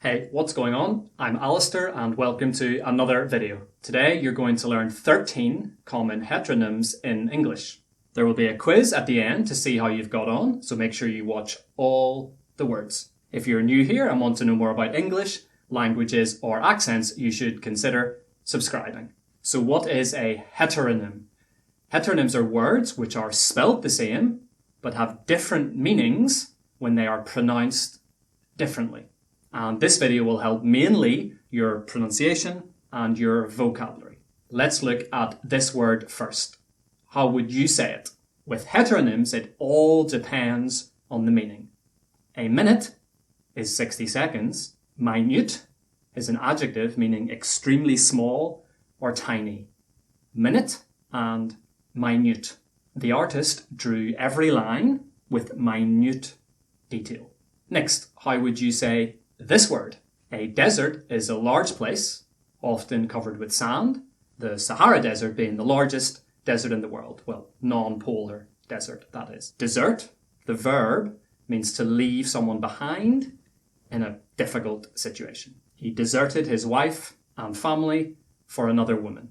Hey, what's going on? I'm Alistair and welcome to another video. Today you're going to learn 13 common heteronyms in English. There will be a quiz at the end to see how you've got on, so make sure you watch all the words. If you're new here and want to know more about English, languages or accents, you should consider subscribing. So what is a heteronym? Heteronyms are words which are spelt the same but have different meanings when they are pronounced differently. And this video will help mainly your pronunciation and your vocabulary. Let's look at this word first. How would you say it? With heteronyms, it all depends on the meaning. A minute is 60 seconds. Minute is an adjective meaning extremely small or tiny. Minute and minute. The artist drew every line with minute detail. Next, how would you say this word? A desert is a large place, often covered with sand, the Sahara Desert being the largest desert in the world. Well, non-polar desert, that is. Desert, the verb, means to leave someone behind in a difficult situation. He deserted his wife and family for another woman.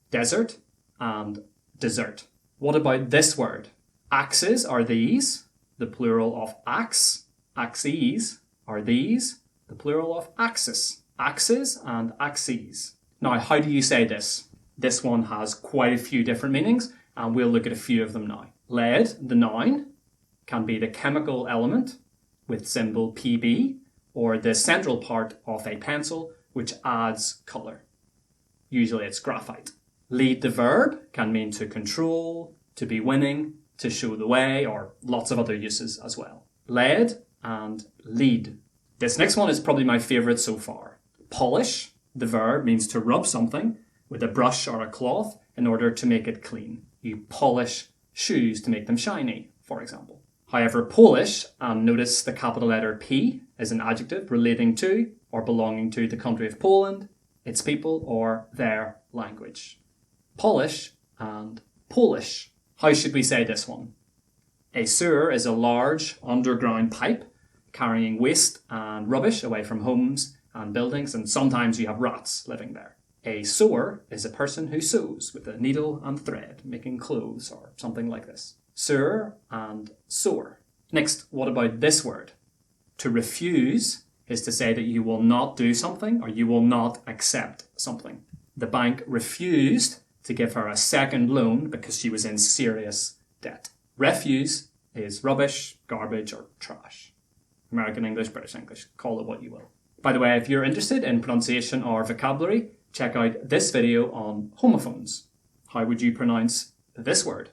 Desert and desert. What about this word? Axes are these, the plural of axe. Axes are these, the plural of axis. Axes and axes. Now, how do you say this? This one has quite a few different meanings, and we'll look at a few of them now. Lead, the noun, can be the chemical element with symbol Pb, or the central part of a pencil which adds colour. Usually it's graphite. Lead, the verb, can mean to control, to be winning, to show the way, or lots of other uses as well. Lead and lead. This next one is probably my favourite so far. Polish, the verb, means to rub something with a brush or a cloth in order to make it clean. You polish shoes to make them shiny, for example. However, Polish, and notice the capital letter P, is an adjective relating to or belonging to the country of Poland, its people, or their language. Polish and Polish. How should we say this one? A sewer is a large underground pipe carrying waste and rubbish away from homes and buildings, and sometimes you have rats living there. A sewer is a person who sews with a needle and thread, making clothes or something like this. Sewer and sewer. Next, what about this word? To refuse is to say that you will not do something or you will not accept something. The bank refused to give her a second loan because she was in serious debt. Refuse is rubbish, garbage, or trash. American English, British English, call it what you will. By the way, if you're interested in pronunciation or vocabulary, check out this video on homophones. How would you pronounce this word?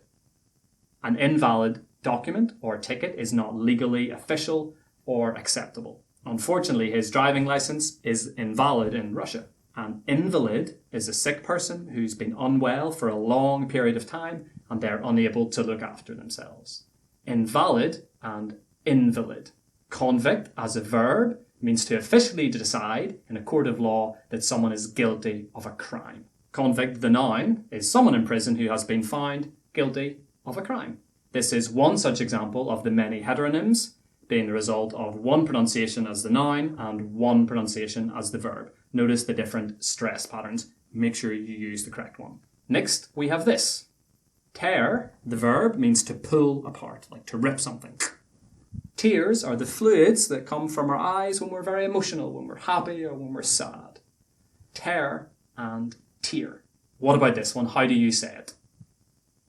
An invalid document or ticket is not legally official or acceptable. Unfortunately, his driving license is invalid in Russia. An invalid is a sick person who's been unwell for a long period of time and they're unable to look after themselves. Invalid and invalid. Convict, as a verb, means to officially decide in a court of law that someone is guilty of a crime. Convict, the noun, is someone in prison who has been found guilty of a crime. This is one such example of the many heteronyms being the result of one pronunciation as the noun and one pronunciation as the verb. Notice the different stress patterns. Make sure you use the correct one. Next, we have this. Tear, the verb, means to pull apart, like to rip something. Tears are the fluids that come from our eyes when we're very emotional, when we're happy or when we're sad. Tear and tear. What about this one? How do you say it?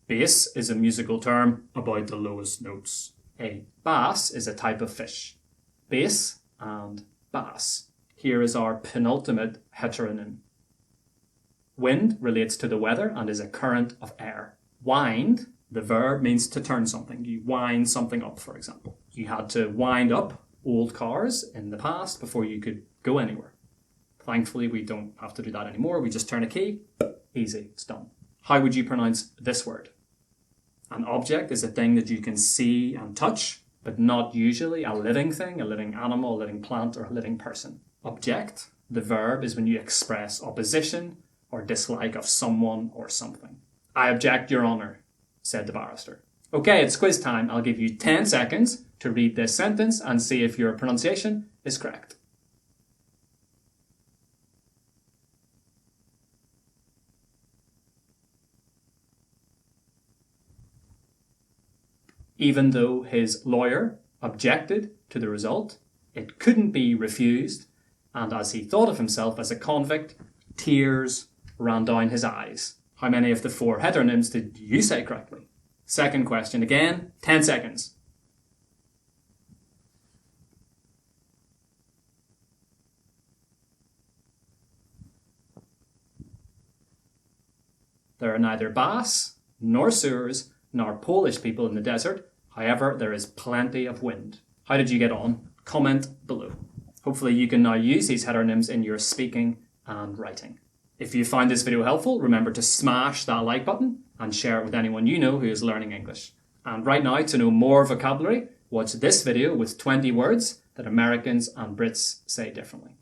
Bass is a musical term about the lowest notes. A bass is a type of fish. Bass and bass. Here is our penultimate heteronym. Wind relates to the weather and is a current of air. Wind, the verb, means to turn something. You wind something up, for example. You had to wind up old cars in the past before you could go anywhere. Thankfully, we don't have to do that anymore. We just turn a key. Easy, it's done. How would you pronounce this word? An object is a thing that you can see and touch, but not usually a living thing, a living animal, a living plant, or a living person. Object, the verb, is when you express opposition or dislike of someone or something. I object, Your Honour, said the barrister. Okay, it's quiz time. I'll give you 10 seconds to read this sentence and see if your pronunciation is correct. Even though his lawyer objected to the result, it couldn't be refused, and as he thought of himself as a convict, tears ran down his eyes. How many of the 4 heteronyms did you say correctly? Second question again, 10 seconds. There are neither bass, nor sewers, nor Polish people in the desert. However, there is plenty of wind. How did you get on? Comment below. Hopefully you can now use these heteronyms in your speaking and writing. If you found this video helpful, remember to smash that like button and share it with anyone you know who is learning English. And right now, to know more vocabulary, watch this video with 20 words that Americans and Brits say differently.